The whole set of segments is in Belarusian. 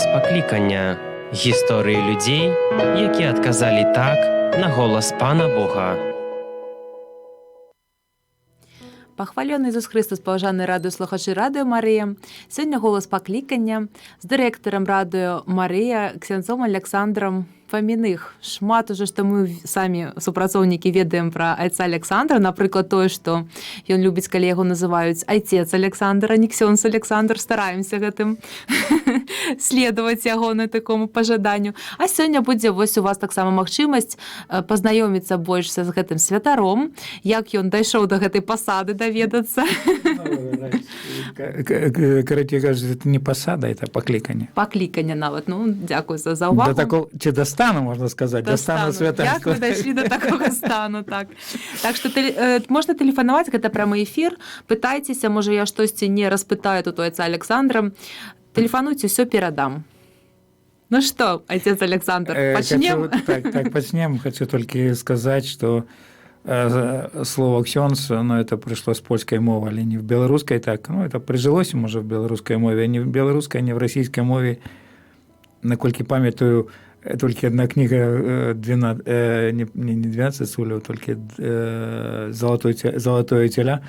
голас паклікання. Гісторыі людзей, якія адказалі так на голас Пана Бога. Пахвалёны Ісус Христос, паважаныя радыёслухачы Радыё Марыя. Сёння голас паклікання з дырэктарам Радыё Марыя ксяндзом Александром Фаміных. Шмат ужо, што мы самі супрацоўнікі ведаем пра айца Александра, напрыклад, тое, што ён любіць, калі яго называюць айцец Александр, а не ксёндз Александр. Стараемся гэтым следаваць ягону такому пажаданню. А сёння будзе вось у вас таксама магчымасць пазнаёміцца больш з гэтым святаром, як ён дайшоў да гэтай пасады, даведацца. Короче, кажется, это не посада, это покликание. Покликание нават. Ну, дякую за увагу. До такого, чи до стану, можно сказать, до стану святарства. Як вы дайшлі до такого стану, так. Так што можна тэлефанаваць, гэта прамы эфір. Пытайцеся, можа я штосьці не распытаю тут у айца Александра. Тэлефануйце, ўсё перадам. Ну что, отец Александр, почнем? Так, почнем. Хочу только сказать, что слово «ксёндз», это пришло с польской мовы, але не в белорусской так. Это прижилось, может, в белорусской мове, а не в белорусской, не в российской мове. Наколькі памятаю, только одна книга, 12, не 12 сулев, только «Золотое теля».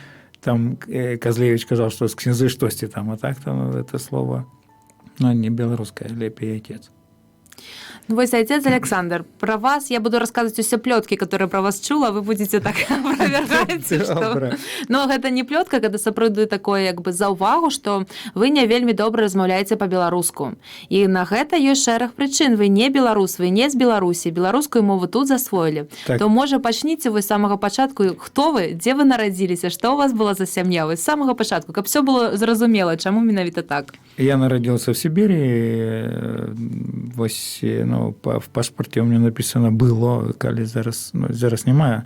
Там Козлевич сказал, что с князы штости там, а так там это слово, не белорусское, лепей отец. Ну, вось, отец Александр, про вас я буду рассказывать усе плёткі, которые про вас чула, вы будете так опровергать, что... Но гэта не плётка, гэта сапраўды такое, як бы, заўвагу, што вы не вельмі добра размаўляеце па-беларуску. І на гэта ёсць шэраг прычын. Вы не беларус, вы не з Беларусі, беларускую мову тут засвоілі. Так. То, можа, пачніце вы з самага пачатку, хто вы, дзе вы нарадзіліся, што ў вас была за сям'я, вы з самага пачатку, каб всё было зразумела, чаму менавіта так. Я народился в Сибири, вось, в пашпорте у меня написано было, калі зараз немає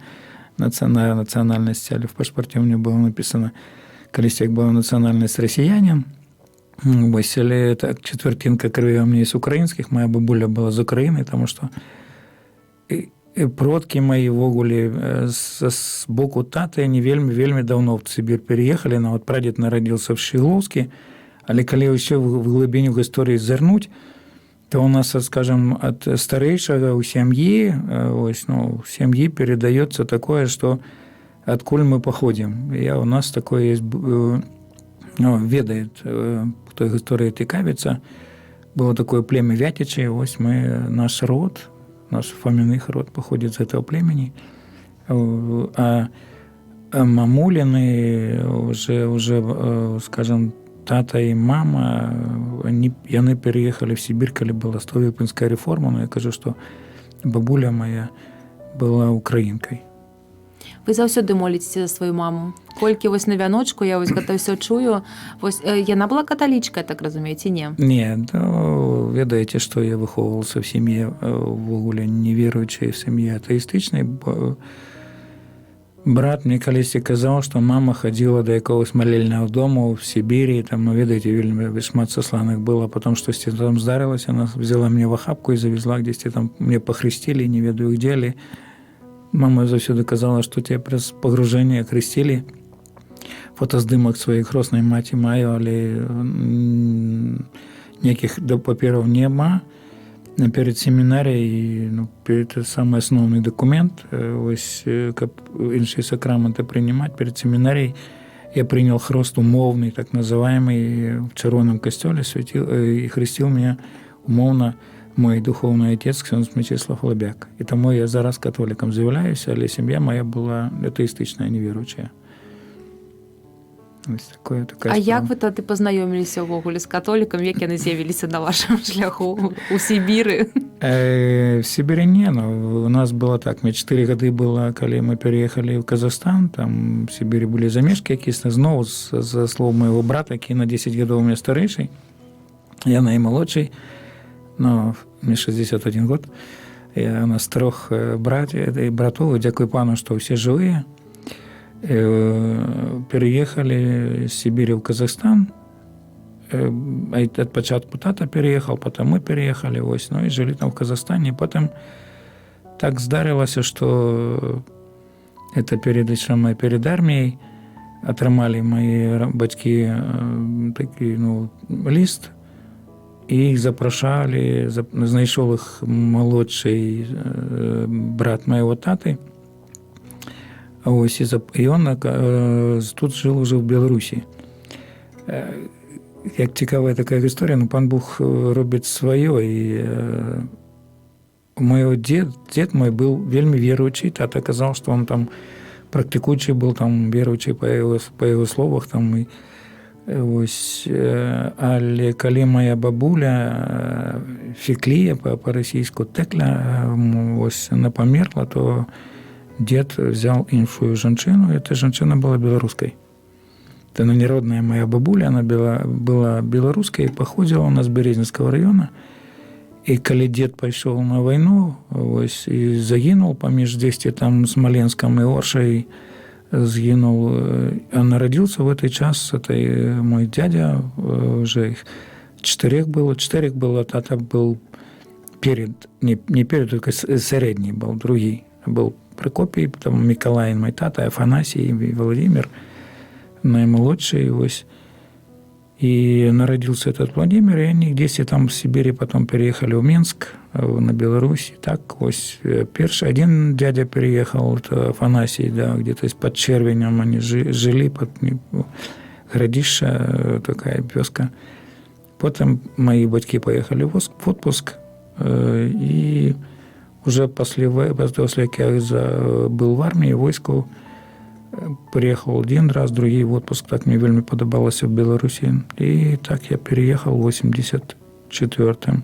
національності, але в пашпорте у меня было написано, калісь як была національність росіянин, вось, але так, четвертинка крови у меня из украинских, моя бабуля была з України, тому що продки мої вогулі з боку тати, они вельми давно в Сибір переехали, но вот прадед народился в Шиловске, але калі ўсё в глыбіню гісторыі зірнуць, то у нас, скажем, от старейшего у семьи, в семье передается такое, что откуль мы походим. У нас такое есть, ведает, кто история цікавится, было такое племя Вятичи, наш род, наш Фоминых род походит из этого племени, а мамулины уже, скажем, тата і мама, яны переехали в Сибирь, калі была Столыпинская реформа, но я кажу, что бабуля моя была украинкой. Вы заўсёды моліцеся за сваю маму. Колькі вось на вяночку, я вось гэта ўсё чую. Вось яна была каталічка, так разумееце, не? Не, ведаеце, што я выхоўваўся в сем'е ввогуле неверуючай, в сем'е атэістычнай. Брат мне калісьці казаў, што мама хадзіла да якогось малельнага дому в Сибири, там, ведаеце, вельмі шмат сосланых было, потом штосьці там здарылася, она взяла мне в охапку і завезла, где-то там мне похрестили, не ведаю где ли. Мама заўсёды казала, што тебе праз пагружэнне хрестили. Фотаздымак сваёй хроснай маці маю, але ніякіх папераў нема. Перед семінарією, перед самый основный документ, ось, каб іншыя сакраманты приймати, перед семінарією я прийняв хрост умовний, так называемый, в Червоном костеле, и хрестил меня умовно мой духовный отец ксьондз Мечислав Лобяк. И тому я зараз католиком з'являюся, але сім'я моя була атеїстична, невіруюча. А як ви тоді познаёміліся ўвогуле з католікам, як яны з'явіліся на вашым шляху у Сібіры? В Сибири не, у нас было так, мне 4 гады было, калі мы переехали в Казахстан, там в Сибири были замешки якісь, знову за слов моего брата, який на 10 годов у меня старейший, я наймолодший, но мне 61 год, у нас 3 братов, дякую пану, что все живые. Переехали из Сибири в Казахстан. От початку тата переехал, потом мы переехали, и жили там в Казахстане. Потом так здарилося, что это перед армией атрымали мои батьки такий, лист і іх запрашалі, знайшоў іх малодшы брат майго таты. Ось, і ён тут жыў уже в Беларусі. Як цікавая такая гісторыя, ну, пан Бог робіць сваё, і мой дед мой быў вельмі веруючы, тата казаў, што он там практыкуючы быў, там веруючы па яго словах, там, і ось, але калі моя бабуля Феклія па-расійску Тэкля, ось, она памерла, то дед взял іншую жанчыну, і эта жанчына была беларускай. Это народная моя бабуля, она была беларускай, паходзіла у нас з Березінскага района. І калі дед пайшоў на вайну, ось, і загінуў паміж дзесьці там Смоленском і Оршай, сгинул, а нарадился в этот час, это мой дядя, уже их 4 было, тата был перед, не перед, только средний был, другий, был Прокопий, потом Миколай, мой тата, Афанасий и Владимир, наимолодший, ось. И народился этот Владимир, и они где-то там в Сибири потом переехали в Минск, на Беларусь. Так, ось, первый один дядя переехал, это Афанасий, да, где-то под Червенем они жили, под Городище, такая вёска. Потом мои батьки поехали в отпуск, и уже после как я был в армии, в войску, приехал один раз, другий в отпуск, так мне вельми подобалося в Беларусі. И так я переехал в 84-м.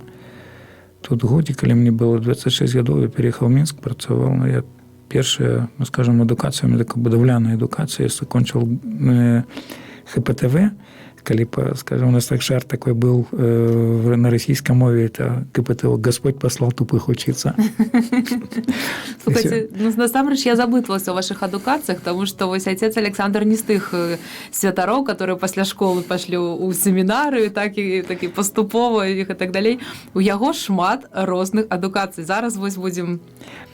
Тут годі, коли мені було 26 років, я переїхав в Мінськ, працював. Ну, я перша, ну, скажімо, едукація, у мене така будовляна едукація. Я закончив ХПТВ, коли, скажімо, у нас так шар такой був на російській мові, це КПТО «Господь послал тупых учиться». Слухайте, ну, насамрэч я запытвалася о ваших адукациях, потому что вось отец Александр не з тых святароў, которые пасля школы пашлі ў семінары, так і паступова і так далей. У яго шмат розных адукацый. Зараз вось будзем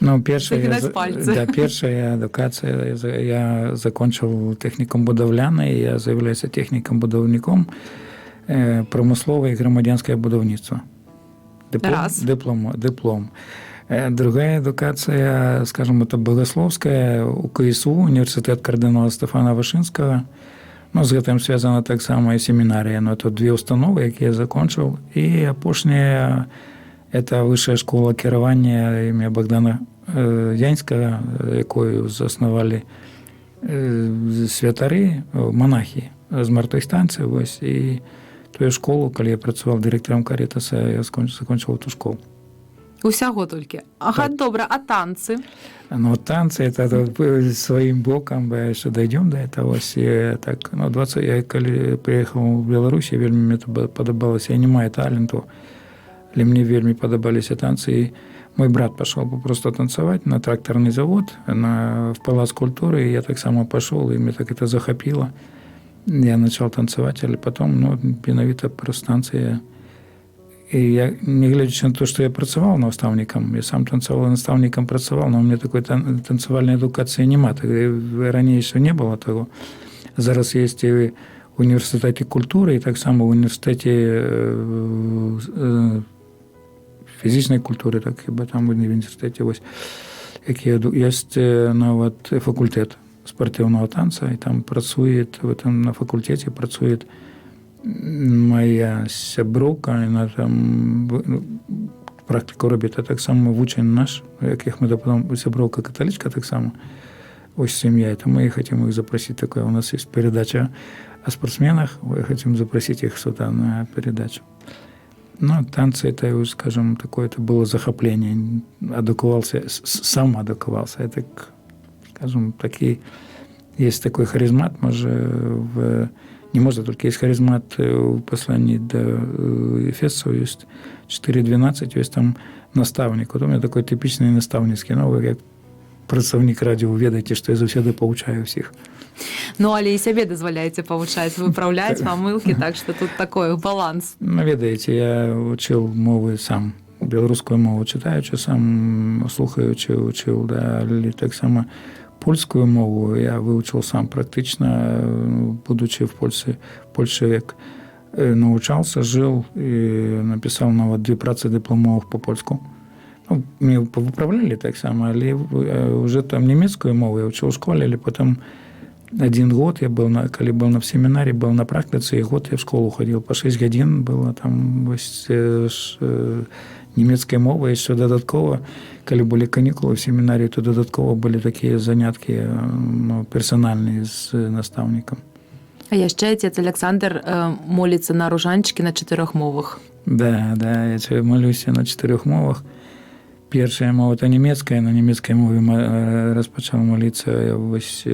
загінаць пальцы. Да, першая адукацыя, я закончил тэхнікум будаўляны, я з'являюся тэхнікам будаўніком, прамысловае і грамадзянскае будаўніцтва. Диплом. Другая адукацыя, скажем, это богословская у КСУ, універсітэт кардынала Стефана Вышынскага. Ну, з гэтым звязана таксама і семінарія. Ну, это 2 установы, якія я закончыў. І апошняя – это высшая школа кіравання імя Богдана Янскага, якую заснавалі святары, монахі з мартовых станцый. Вось. І тую школу, калі я працаваў дырэктарам Карітаса, я закончыў эту школу. Усяго толькі. Ага, так. Добра, а танцы? Ну, танцы, это своим боком, яшчэ дойдем до этого. Так, ну, 20, я калі приехал в Беларусь, вельми мне это подобалось. Я не маю таленту, але мне вельми подобались танцы. И мой брат пошел просто танцевать на тракторный завод, в Палац культуры, и я так само пошел, и мне так это захопило. Я начал танцевать, але потом, ну, піновито просто танцы. І я, не глядячи на те, що я працював наставником, я сам танцював, наставником працював, але у мене такої танцювальної едукації немає. Раніше не було того. Зараз є і в університеті культури, і так само в університеті фізичної культури, так хіба там в університеті ось, є навіть факультет спортивного танця, і там працює, на факультеті працює моя сяброўка, вона там практику робить, а так само вучень наш, яких ми потом сяброўка католичка так само, ось семья, это мы хотим их запросить, такое у нас есть передача о спортсменах, мы хотим запросить их сюда на передачу. Ну, танцы, это, скажем, такое, это было захопление, сам адукувался, это, скажем, такие, есть такой харизмат, может, не может, только есть харизмат в послании до Ефесцев, есть 4.12, есть там наставник. Вот у меня такой типичный наставницкий, ну, вы как працаўнік радио ведаеце, что я заўсёды павучаю всех. Ну, але і сябе дазваляеце павучаць, выпраўляць памылкі, так что тут такой баланс. Ну, ведаеце, я учил мовы сам, беларускую мову читаючи сам, слухаючи учил, да, але так само польскую мову я выучил сам практично, будучи в Польше як навучаўся, жыў і напісаў нават 2 працы дыпламовых па-польску. Ну, мне выправлялі таксама, але уже там нямецкую мову я вучыў у школе, але потом 1 год я был, калі был на семінарі, был на практыцы, і год я в школу ходил, по 6 гадзін было там вось нямецкая мова, яшчэ дадаткова, калі былі канікулы в семінарі, то дадаткова былі такія заняткі персанальныя з настаўнікам. А яшчэ отец Александр моліцца на ружанчыкі на 4 мовах. Да, я молюся на 4 мовах. Першая мова – это нямецкая, на нямецкай мове распачаў моліцца вось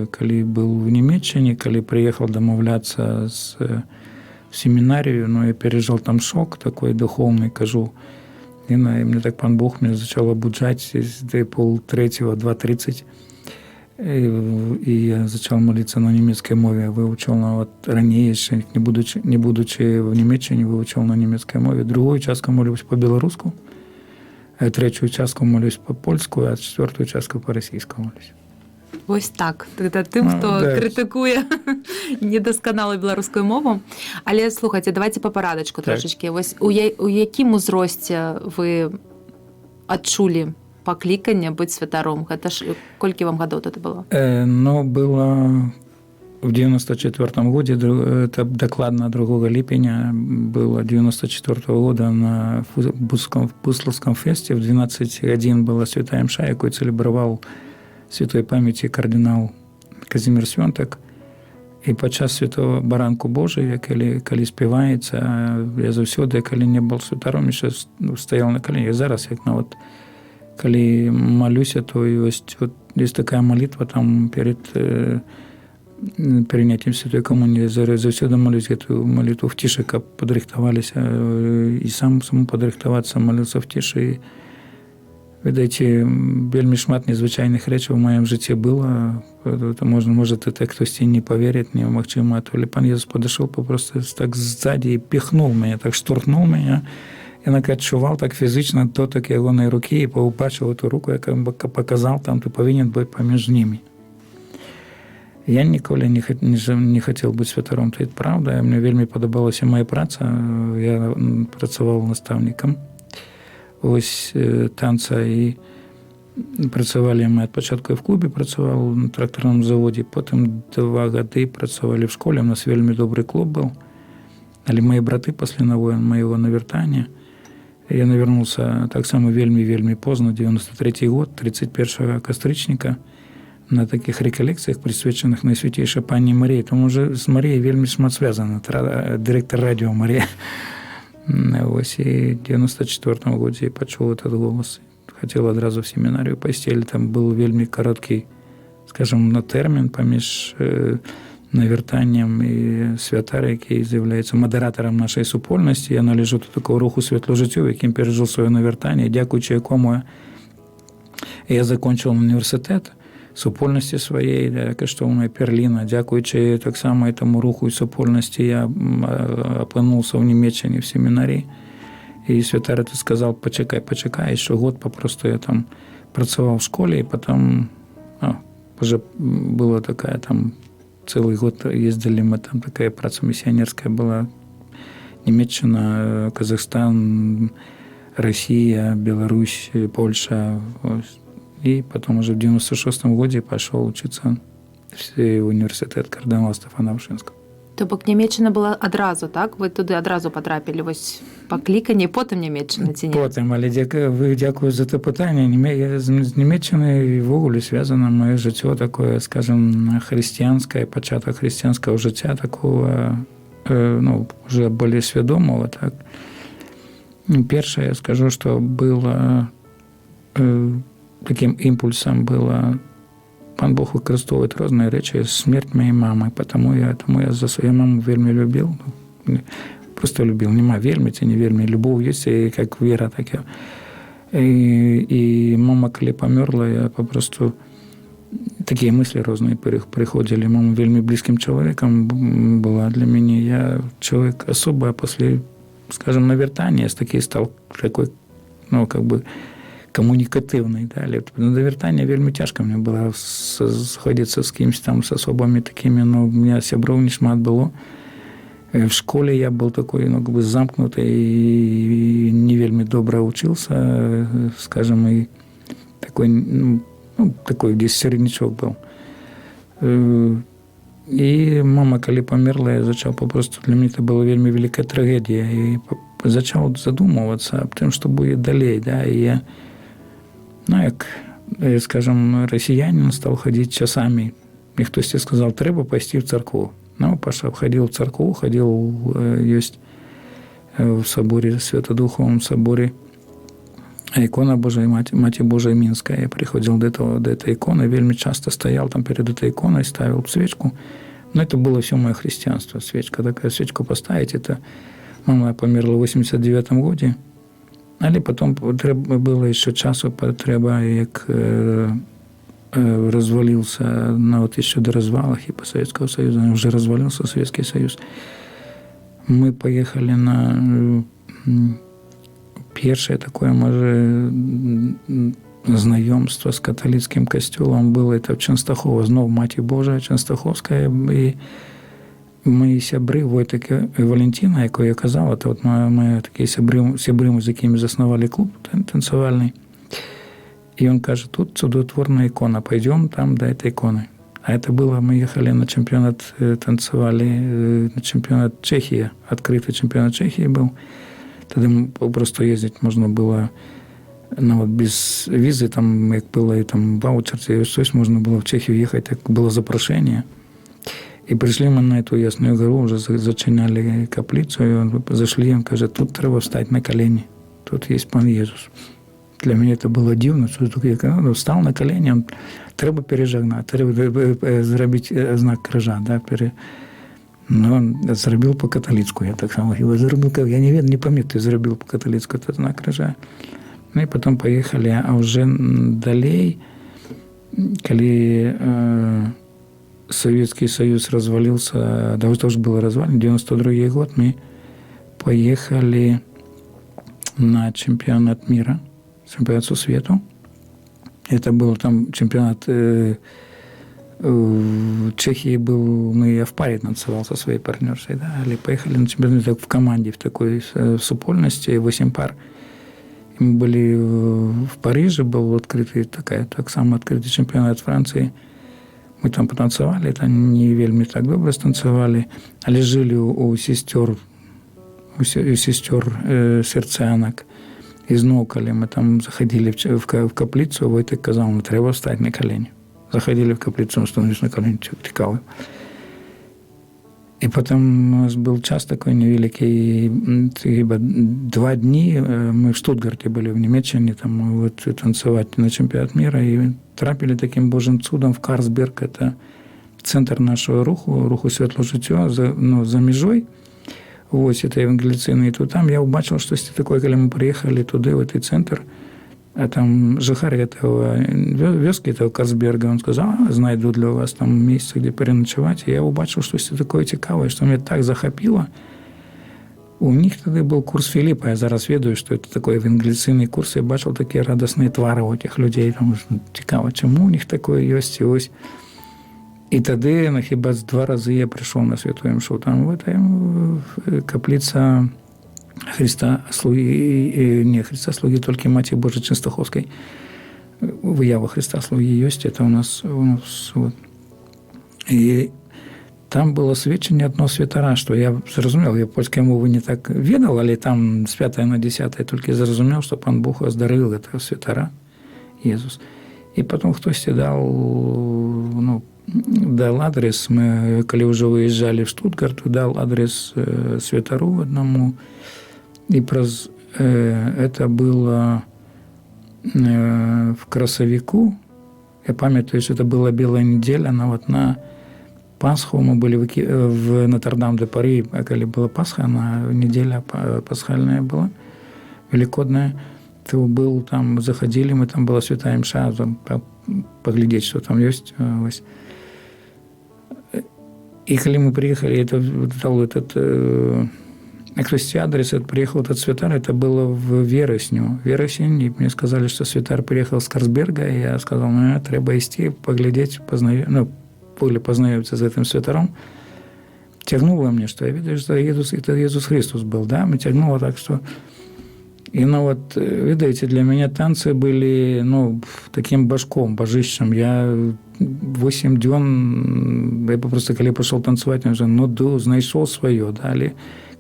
калі быў в Нямецчыне, калі прыехаў дамаўляцца в семінарію, но я пережил там шок такой духовный, кажу, и мне так пан Бог меня зачал обуджать с 2:30, 2:30, и я зачал молиться на немецкой мове, выучил нават ранее, не будучи в Нямецчине, выучил на немецкой мове. Другую частку молюсь по-белоруску, а третью частку молюсь по-польску, а 4-ю частку по-російську молюсь. Ось так. Це тим, хто критикує недосконалу білоруську мову. Але, слухайте, давайте по порядочку трошечки. Ось у якому узрості ви відчули покликання бути святаром? Це ж, кілька вам років це було? Ну, було в 94-му году, это докладно 2 липня, было 94-го года на Бусловском фесте, в 12 годин была святая мша, якую целебровал святой памяти кардинал Казимир Свёнтак. І падчас святого баранку Божия, калі співаецца, я заўсёды, калі не был святаром, яшчэ стаял на коленях. Зараз, як нават, калі молюся, то есть такая молитва там перед принятием святой коммунии. Заўсёды молюсь эту молитву в тише, каб падрыхтаваліся, і сам падрыхтавацца, молился в тише. Відаеце, вельмі шмат незвычайных рэчаў у маім жыцці было. Можа, это хтосьці не поверит, немагчыма. То ли пан Езус падышоў просто так сзади и пихнул меня, так штурхнул меня. Я адчуваў так фізычна дотык ягонай рукі і паўбачыў эту руку, яка показал, там ты павінен быць паміж ними. Я ніколі не хацеў быць святаром, это правда. Мне вельмі падабалася моя праца. Я працаваў настаўнікам ось танца, і працавалі мы ад пачатку в клубе, працаваў на тракторном заводе, потым 2 гады працавалі в школе, у нас вельмі добрый клуб был, але мои браты пасля моего навяртання, я навярнулся таксама вельмі позна, 93 год, 31 кастрычніка, на таких реколекцыях, присвечаных Найсвятейшай Панні Маріі, тому уже з Маріяй вельмі шмат звязана, директор радио Марія. Ось, і в 94-му году я почув этот голос. Хотел одразу в семінарію пойти, але там был вельмі короткий, скажем, на термін поміж навертанням і святар, який з'являється модератором нашої супольності. Я належу до такого руху «Світло життю», яким пережив своє навертання, дякуючи якому я закончив університет супольності своєї, коштовної Перліна. Дякуючи так само этому руху і супольності, я опинився в Німеччині в семінарі. І святар это сказал: почекай, еще год попросту я там працевал в школе, и потом уже была такая там, целый год ездили мы, там такая праца миссионерская была, Німеччина, Казахстан, Россия, Беларусь, Польша. И потом уже в 96-м году пошел учиться в університет кардинала Стефана Вышинского. Тобто Німеччина була одразу, так? Ви туди одразу потрапили, ось покликані, потім Німеччина ці ні? Потім, але дякую за те питання. З Німеччиною ввогуле зв'язано моє життя таке, скажімо, християнське, початок християнського життя, такого, вже більш свідомого, так. Перше, я скажу, що було таким імпульсом було, пан Бог використовує різні речі, смерть моєї мами, тому я за свою маму вельми любив, просто любив, нема вельми, це не вельми, любов є, як віра така. І мама, коли померла, я попросту, такі мислі різні приходили, мама вельми близьким чоловіком була для мене, я чоловік особо, після, скажімо, навертання, такий став такий, комунікативний. Далі. На довертання вельми тяжко мені було сходитися з кимось там, з особами такими, у мене сябров не шмат було. В школе я был такой, ну, как бы замкнутый и не вельми добра учился, скажем, и такой, ну, такой десь середнячок был. І мама, коли померла, я почав попросту, для мене це була вельми велика трагедія. І почав задумуватися об тим, що буде далі. Да? І я, ну, як, скажімо, росіянин, став ходити часами. І хтось сказав, треба пойти в церкву. Ну, пошел, ходил в церкву, ходил, есть в соборе, Святодуховом соборе, икона Божия, Мати Божия Минская. Я приходил до этой иконы, вельми часто стоял там перед этой иконой, ставил свечку. Но это было все мое христианство. Свечка такая, свечку поставить, это мама померла в 89-м году. Але потом было еще часу потреба, як развалился на вот еще до развалах и по Советского Союза, уже развалился Советский Союз. Мы поехали на першее такое, може, знайомство з католицьким костюлом було. Это в Ченстахово, знов Маті Божа Ченстаховська. І мої сябри, Войтик і Валентина, яку я казав, це от ми такі сябри, з якими заснували клуб танцювальний. И он каже, тут чудотворная икона, пойдем там до этой иконы. А это было, мы ехали на чемпионат, танцевали на чемпионат Чехии, открытый чемпионат Чехии был. Тогда просто ездить можно было, ну, вот без визы, там, как было, и там ваучер, и все, можно было в Чехию ехать, так было запрошение. И пришли мы на эту Ясную гору, уже зачиняли каплицу, и он, зашли, он каже, тут треба встать на колени, тут есть Пан Иисус. Для мене це було дивно, що я встав на колені, треба пережагнати, треба зробити знак крижа. Да, ну, зробив по-католицьку, я так само його зробив, я не пам'ятаю, зробив по-католицьку цей знак крижа. Ну і потім поїхали, а вже далі, коли Советский Союз развалился, да, тоже был развален, 92-й год, мы поехали на чемпионат мира, чемпионат свету. Это был там чемпионат в Чехии был, я в паре танцевал со своей партнершей, да, или поехали на чемпионат в команде, в такой супольности, 8 пар. И мы были в Париже, был открытый так само открытый чемпионат Франции. Мы там потанцевали, это не вельми так добре станцевали, але жили у сестер серцянок. І знову, коли ми там заходили в каплицу, Войтик казав, не треба встати на колені. Заходили в каплицу, становились на колені, цікаво. І потім у нас був час такий невеликий, 2 дні, ми в Штутгарті були, в Німеччині, там вот, танцювати на чемпіонат мира, і трапили таким божим чудом в Карлсберг, це центр нашого руху світлого життя, за межою. Ось, це евангеліційний, і то там я побачив щось таке, коли ми приїхали туди, в цей центр, а там жихар этого вёски, этого Карлсберга, он сказал, знайду для вас там місце, де переночувати. І я побачив щось таке цікаве, що мене так захопило. У них тоді був курс Філіпа, я зараз ведаю, що це такий евангеліційний курс, я бачив такі радісні твари у тих людей, там цікаво, чому у них таке є, і ось. І тоді, хіба 2 рази я прийшов на святу мшу, там в каплиця Христа Слуги, тільки Маті Божої Ченстаховської. Виява Христа Слуги є, це у нас вот. І там було свідчення одного святара, що я зрозумів, я польської мови не так відав, але там з 5 на 10 тільки зрозумів, що пан Бог оздоровив цього святара, Ісус. І потім хтось дал адрес, мы, коли уже выезжали в Штутгарт, дал адрес святару одному, и это было в Красовику, я памятаю, что это была Белая неделя, но вот на Пасху мы были в Нотр-Дам-де-Пари, коли была Пасха, неделя пасхальная была, великодная, то был там, заходили, мы там была святая мша, поглядеть, что там есть. И когда мы приехали, это дал этот адрес, приехал этот святар, это было в вересень, и мне сказали, что святар приехал с Карлсберга, и я сказал, треба идти, поглядеть, познайомиться с этим святаром. тягнуло мне, что я видел, что это Иисус Христос был, да, мне тягнуло так, что... И, ну, вот, видите, для меня танцы были, ну, таким башком, божищем. Я 8 дён, я просто, когда пошел танцевать, я уже, ну, знайшов своє, далі.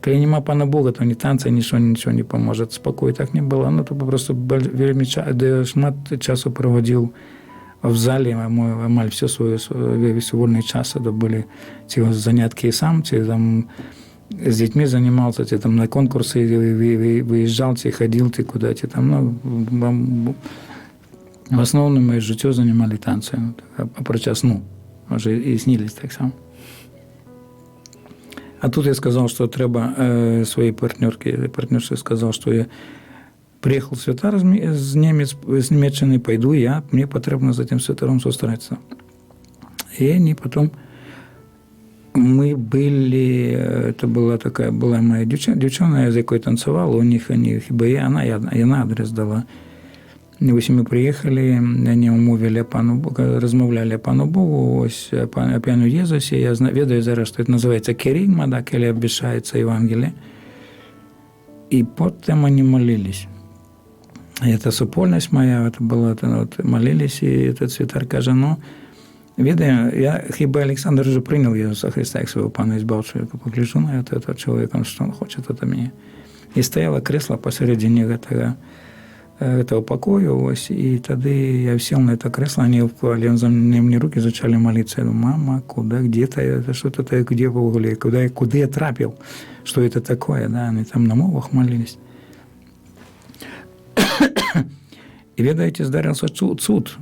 Коли нема Пана Бога, то ні танця, нічого не поможет. Спокою так не було. Ну, то просто вельми шмат часу проводив в залі, амаль весь вольний час, це були ці занятки і сам, ці там с детьми занимался, ты там на конкурсы выезжал, ты ходил, ты куда, ты там, ну, в основном моє життя занимали танцы, а про час, ну, може і снились так само. А тут я сказал, что треба своей партнерше сказал, что я приехал в Святар с Німеччини, пойду я, мне потрібно за тем Святаром зустрітися. И они потом... Мы были, это была моя девчонка, з якою танцевала, у них они хіба я адрес дала. И ось мы приехали, они умовили Пану Богу, розмовляли Пану Богу, ось о Пану Єзусі, я ведаю зараз, що це називається керигма, да, коли обіщається Євангеліє. И потом они молились. И эта супольность моя, это была, вот, молились, и этот Святар каже, ну, відаю, я хіба Олександр вже прийняв Ісуса Христа як свого Пана і Збавчого, я погляжу на этого человека, что он хочет от меня. И стояло кресло посередине этого покою, ось, и тогда я сел на это кресло, они вклали мне руки, зачали молиться. Я думаю, мама, куда, где-то, это что-то, где в угле, куда я трапил, что это такое, да, они там на мовах молились. И, видаете, здарился цуд,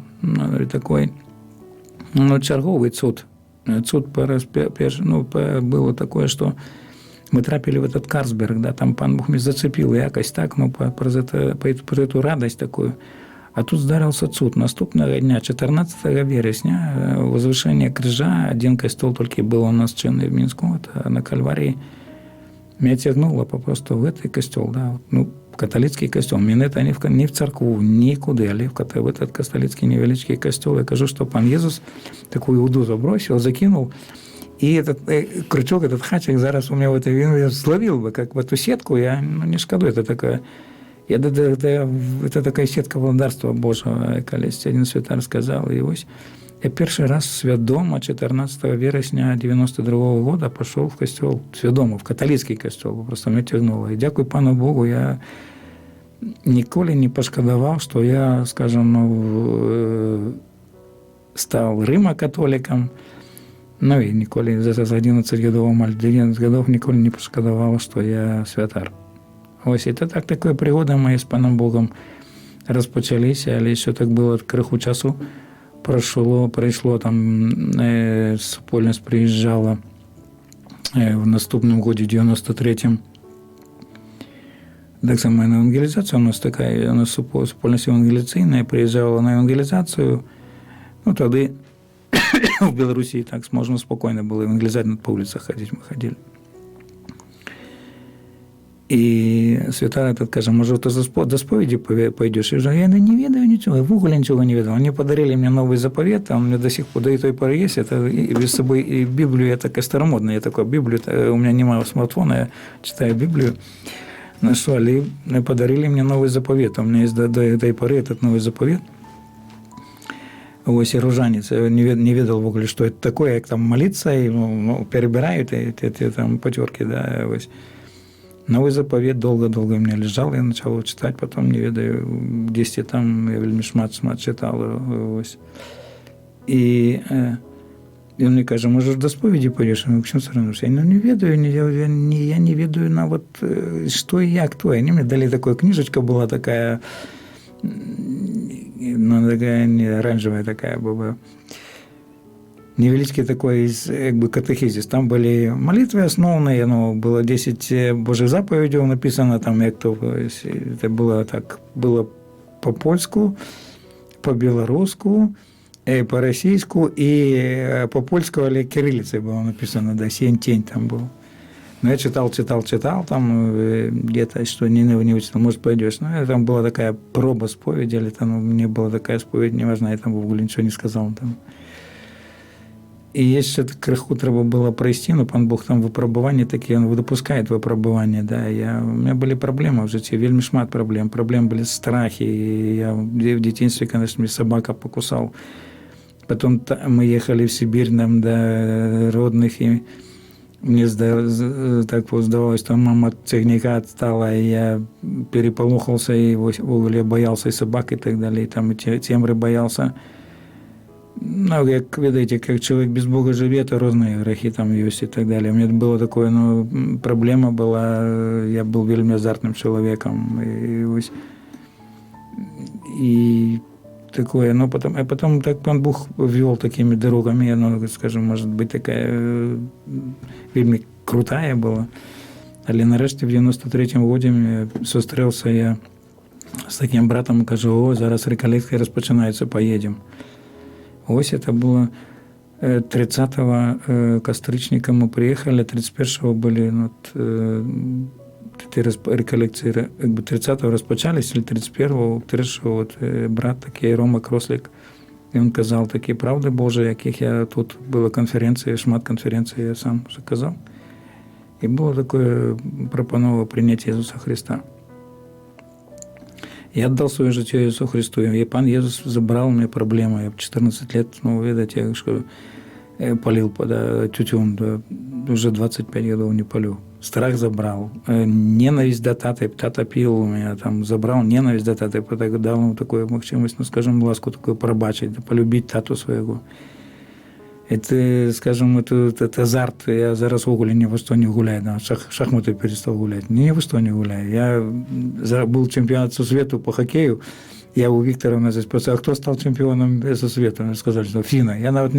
такой, ну, черговий цуд. Цуд було таке, що ми трапили в этот Карсберг, да, там Пан Бог мене зацепив якось так, ну, про эту радость такую. А тут здарився цуд. Наступного дня, 14 вересня, возвышение крижа, один костел тільки був у нас чинний в Мінську, на Кальварії. Меня тягнуло просто в этот костел, да, ну, католицкий костел. Мне это не в церкву, никуда, а в этот католицкий невеличкий костел. Я кажу, что Пан Єзус такую уду забросил, закинул, и этот крючок, этот хачик зараз у меня в это я словил бы, как в эту сетку, я не шкодую, это такая, это такая сетка володарства Божого, колись один святар сказал, и ось. Я перший раз свідомо 14 вересня 92-го года пішов в костел, свідомо, в католицький костел, просто мене тягнуло. І дякую Пану Богу, я ніколи не пошкодував, що я, скажімо, став Рима-католиком, ну і ніколи за 11 років ніколи не пошкодував, що я святар. Ось, і таке пригоди мої з Паном Богом розпочалися, але ще так було криху часу. Пройшло там, супольность приезжала в наступном году, в 93-м. Так само на евангелизацию, у нас такая, у нас супольность евангелизационная, приезжала на евангелизацию, ну, тогда в Белоруссии так можно спокойно было евангелизировать, по улицах ходить, мы ходили. І святар этот каже, може, ти до сповіді пойдеш? Я вже, я не ведаю нічого, в уголі нічого не ведаю. Вони подарили мені новий заповіт, там у мене до сих пор до той пори є, это без собой и Библию, я такая старомодная, я такой, Библию, у меня немає смартфона, я читаю Библию. Нашли, подарили мне новый заповет, у меня есть до этой поры этот новый заповет. Ось ружанец, не ведал в уголе, что это такое, як там молиться, и перебирают эти там потерки, да, ось. Новый заповедь долго-долго у меня лежал, я начал его читать, потом, не ведаю, 10 там, я вельми шмат читал. Ось. И он мне каже, може, до сповіді пойдеш? Я говорю, чому я не ведаю, я не ведаю на вот, что и як, то. Они мне дали такую книжечка, была такая, ну, такая не оранжевая такая была, невеличкий такой якби катехизис. Там были молитвы основные, ну, было 10 Божьих заповедей написано, там, як то, это было так, было по-польску, по-белоруску, по-российску и по-польску, але кириллицей было написано, да, сень-тень там был. Но я читал, там где-то, что не учитал, может, пойдешь. Ну, там была такая проба споведи, или там у меня была такая споведь, неважно, я там в угле ничего не сказал. Там. І ще криху треба було пройти, но пан Бог там випробування такі, він допускає випробування. Да. У мене були проблеми в житті, вельми шмат проблем. Проблеми були страхи. Я в дитинстві, конечно, мене собака покусав. Потом мы ехали в Сибирь нам до родных, и мне так вот сдавалось, что мама от цягника отстала, и я переполохался, и я боялся и собак, и так далее, и там и темры боялся. Ну, как видите, как человек без Бога живет, то разные грехи там есть и так далее. У меня было такое, проблема была, я был вельми азартным человеком, и такое, но потом так пан Бог вел такими дорогами, скажем, может быть, такая вельми крутая была. Але нарешті в 93-му році зустрівся я з таким братом, кажу, зараз реколекція розпочинається, поїдемо. Ось це було 30 костричника мы приехали, 31-го были, реколекції, 30-го розпочались, или 31-го, 31-го брат такий, Рома Крослик, він казав такі правди Божі, яких я тут була конференція, шмат конференцій я сам заказав. І було таке пропонова прийняти Ісуса Христа. Я отдал свое житие Иисусу Христу, и Пан Иисус забрал у меня проблемы. Я в 14 лет, видите, я палил тютюн, да, уже 25 годов не палю. Страх забрал, ненависть до таты, тата пил у меня, там, забрал ненависть до таты, дал ему такую махчимость, скажем, ласку такую пробачить, полюбить тату своего. Это, скажем, это азарт. Я зараз в огуле ни во что не гуляю. Да, шахматы перестал гулять. Ни во что не гуляю. Я был чемпионом свету по хоккею. Я у Виктора здесь спросил, а кто стал чемпионом света? Мне сказали, что Фина. Я навіть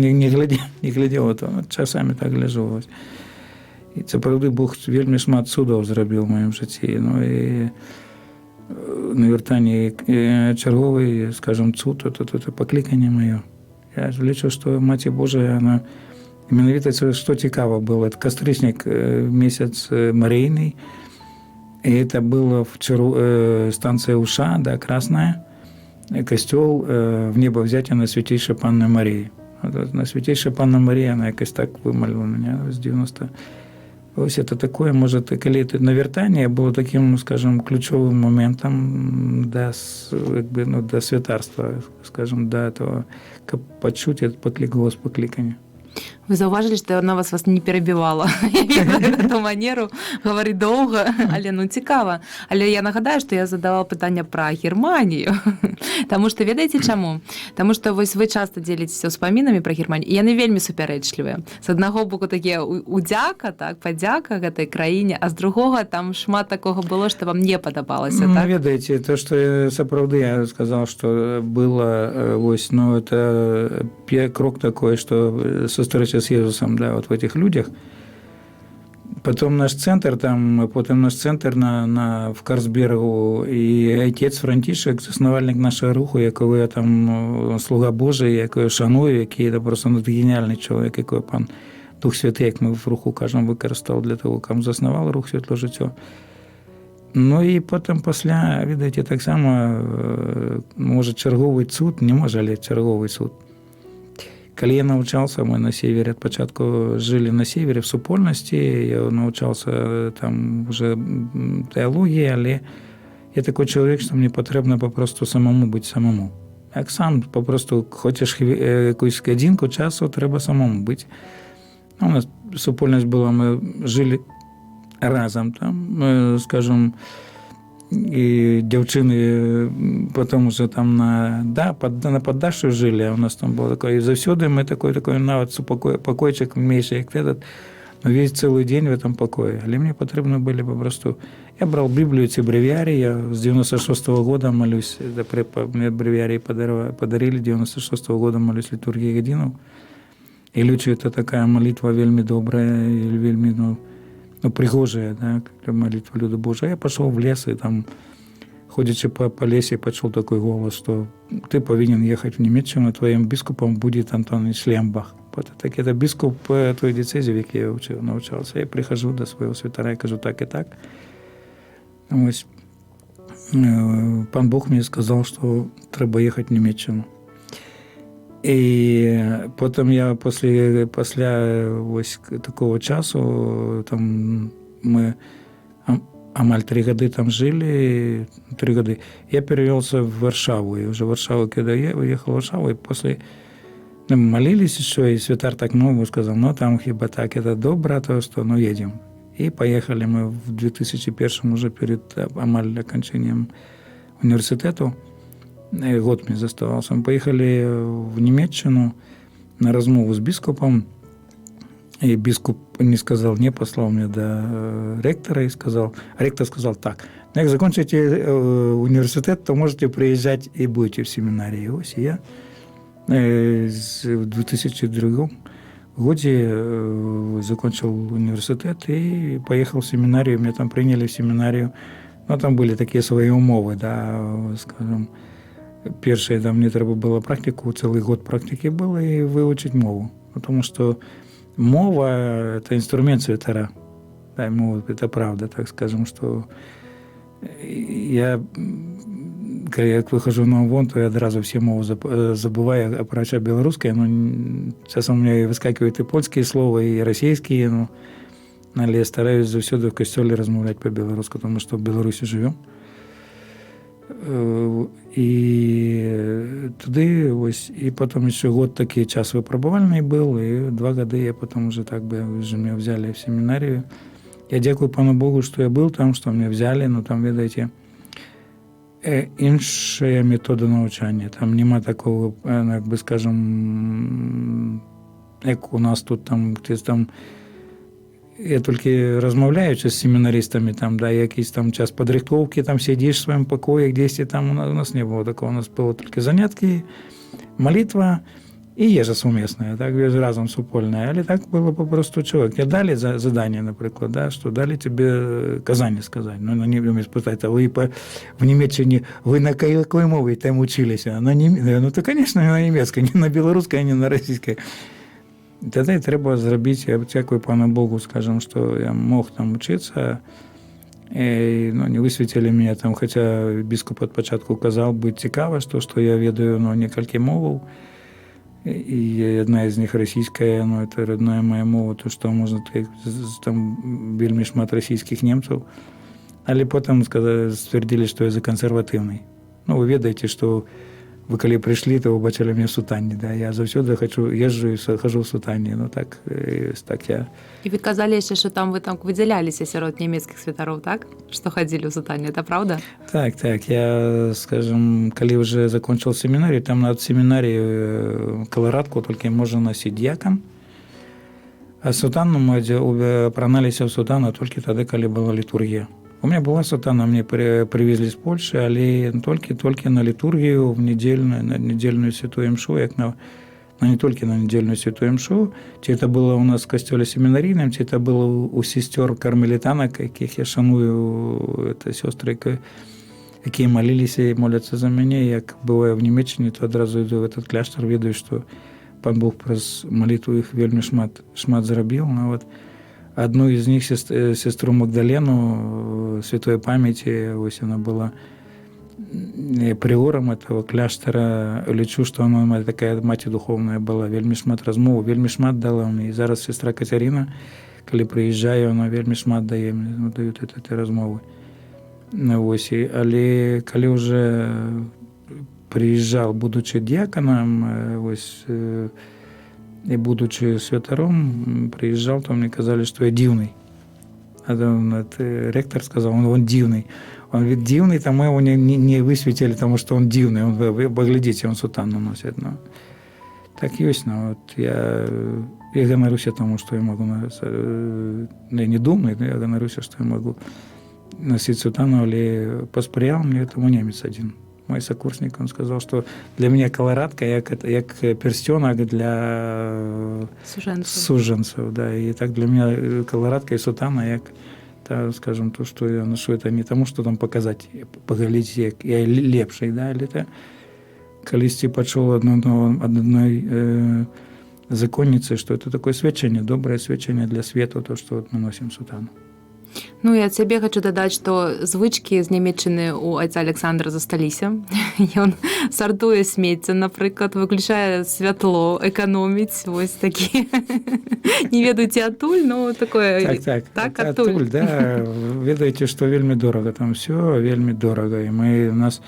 не глядел. Часами так гляжу. І це, правда, Бог вельми шмат судов зробив в моєму житті. Ну, і на вертанні черговий, скажем, суд, це покликання моє. Я лічу, що Маті Божа, вона, іменно це, що цікаво було, це костричник місяць Марійний, і це було в станції Уша, да, Красная, костел в небо взяття на Святейшей Панны Марії. На Святейшей Панна Марія, вона якось так вималювала мене з 90. Ось це таке, може, коли навертання було таким, скажімо, ключовим моментом до святарства, скажімо, до того, як почути поклик голос покликання. Вы зауважили, что она вас не перебивала. Эту манеру говорить довго, але цікаво. Але я нагадаю, що я задавала питання про Германію. Тому що, ведаєте чому? Тому що ось ви часто ділитеся успамінами про Германію, і яны вельми суперечливі. З одного боку таке удяка, так, подяка гэтай країні, а з другого там шмат такого було, що вам не подобалося, так? Ведаєте, то, що справді я сказав, що було, ось, це крок такой, що зустріча с Иисусом, да, вот в этих людях. Потом наш центр в Карсбергу, и отець Франтішек, засновальник нашого руху, якого я там слуга Божий, якого я шаную, який це просто геніальний чоловік, який пан Дух Святий, як ми в руху кажемо, використав для того, кому заснував рух Світло життя. Ну і потім після, видите, так само, може, черговий суд, не може, але черговий суд. Коли я навчався, ми на севері, від початку жили на севері, в Супольності, я навчався там вже теології, але я такий чоловік, що мені потрібно попросту самому бути самому. Як сам попросту хочеш якусь годинку часу, треба самому бути. У нас Супольність була, ми жили разом там, скажімо, и девчины потом уже там на поддашью жили, а у нас там было такое, и завсёды мы такой навод покойчик меньше, как этот, но весь целый день в этом покое. Але мне потрібно были попросту, я брал Библию, ці бревіарії, я з 96-го года молюсь, мне бревіарії подарили, 96-го года молюсь литургии годинов, и лючу, это такая молитва вельми добрая, и вельми, пригожая, да, молитва люда Божия. Я пошел в лес, и там, ходячи по лесу, почул такой голос, что ты повинен ехать в Німеччину, твоим біскупом будет Антон Шлембах. Так, это біскуп той диецезии, в якій я навчався. Я прихожу до свого святара і кажу так і так. Ось, пан Бог мені сказав, що треба їхати в Німеччину. І потім я після ось такого часу, там ми амаль 3 года там жили, 3 года, я перевелся в Варшаву. И уже в Варшаву, когда я уехал в Варшаву, и после мы молились еще, и святар так много сказал, ну там хиба так, это добро, то что, ну едем. И поехали мы в 2001 уже перед амаль окончанием университета. Год мне заставался. Мы поехали в Німеччину на розмову з біскупом. И біскуп не сказал, не послал мне до ректора и сказал, ректор сказал так, як закончите университет, то можете приезжать и будете в семинарии. Ось я в 2002 году закончил университет и поехал в семинарию. Меня там приняли в семинарию. Ну, там были такие свои умовы, да, скажем. Перше, там мені треба було практику, цілий год практики було, і вивчити мову. Тому що мова – це інструмент святара. Да, мова – це правда, так скажем, що я, коли я виходжу на ОВОН, то я одразу всі мови забуваю, а проча білоруська, ну, зараз у мене вискакують і польські слова, і російські, ну, але я стараюсь завсюди в костюлі розмовляти по-білоруську, тому що в Білорусі живемо. І туди ось, і потім ще год такий час випробувальний був, і 2 роки я потім вже так би, вже мене взяли в семінарію. Я дякую пану Богу, що я був там, що мене взяли, ну там, видите, інша метода навчання. Там нема такого, як би, скажем, як у нас тут там, хтось там, я тільки розмовляючи з семінаристами, там, да, якийсь там час підрихтовки, там сидиш в своєму покої, десь там у нас не було такого. У нас було тільки занятки, молитва і їжа сумісна, так, разом супольна. Але так було попросту чоловік. Тебе дали задання, наприклад, да, що дали тобі казання сказати. Ну, вони спитають, а ви в Німеччині, ви на якій мові там училися? Ну, то, звісно, на німецькій, не на білоруській, не на російській. Тоді треба зробити, я дякую пану Богу, скажем, що я мог там вчитися. І, ну, не висвітили мене там, хоча біскуп від початку казав, буде цікаво, що я ведаю, ну, кілька мов. І одна з них російська, ну, це родна моя мова, то що можна, там вельми шмат російських німців. Але потім ствердили, що я законсервативний. Ну, ви ведаєте, що ви коли прийшли, то ви бачили мене в сутані. Да? Я завсюди їжджу і хожу в сутані. Ну, так я... І ви казали ще, що там ви там виділялися серед німецьких святарів, так? Що ходили в сутані, це правда? Так. Я, скажем, коли вже закінчив семінарію, там на семінарії колорадку тільки можна носити діякон. А сутану ми опраналися в сутану тільки тоді, коли була літургія. У меня была сутана, мне привезли з Польщі, але тільки на літургію, на недільну святую мшу, як не тільки на недільну святую мшу, чи це було у нас в костюлі семінарійному, чи це було у сестер кармелітанок, яких я шаную, це сестри, які молилися і моляться за мене. Як буває в Німеччині, то одразу йду в цей кляштер, ведаю, що пан Бог през молитву їх вельми шмат зробив. Ну, от. Одну из них, сестру Магдалену, святой памяти, ось она была приором этого кляштера. Лечу, что она такая мать духовная была, вельми шмат розмов, вельми шмат дала мне. И зараз сестра Катерина, коли приїжджаю, вона вельми шмат дає мені, дають ці розмови. Ось, але коли вже приїжджав, будучи діаконом, ось, и будучи святаром, приезжал, то мне казали, что я дивный. Ректор сказал, он дивный. Он ведь дивный, там мы его не высветили, потому что он дивный. Вы поглядите, он сутану носит. Ну, так есть, но вот я гонорюсь тому, что я могу носить. Я не думаю, но я гонорюсь, что я могу носить сутану, але посприял мне этому немец один. Мой сокурсник, он сказал, что для меня колорадка як перстенок для суженцев. Да. И так для меня колорадка и сутана, як, та, скажем, то, что я ношу, это не тому, что там показать, поглядеть, як я лепший, да, или это колись почув одной законницы, что это такое свечение, доброе свечение для света, то, что вот мы носим сутану. Ну і ад сябе хочу дадаць, што звычкі з нямецчыны ў айца Александра засталіся. Ён сартуе смецце, напрыклад, выключае святло, эканоміць, вось такі. Не ведаю, ці адтуль, но такое... Так, адтуль, да. Ведаеце, што вельмі дорага там всё, вельмі дорага. І мы, у нас...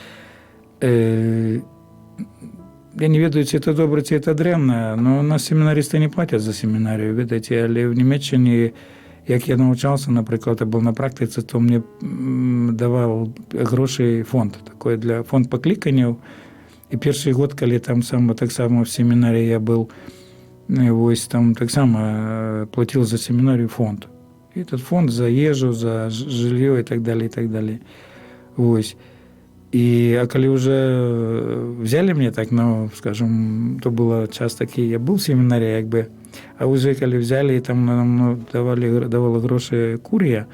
Я не ведаю, ці это добра, ці это дрэнна, но у нас семінарысты не платят за семінарію, ведаеце, але в Нямецчыне, як я навучаўся, напрыклад, я был на практыцы, то мне даваў грошы фонд, такой для фонд пакліканняў. І першы год, калі там таксама в семінарі я был, вось там таксама платил за семінарію фонд. І этот фонд за ежу, за жыллё і так далее, і так далее. Вось. А калі уже взяли мне так, ну, скажем, то было час такі, я был в семінарі, як бы, а уже калі взяли, і там нам давала грошы кур'я,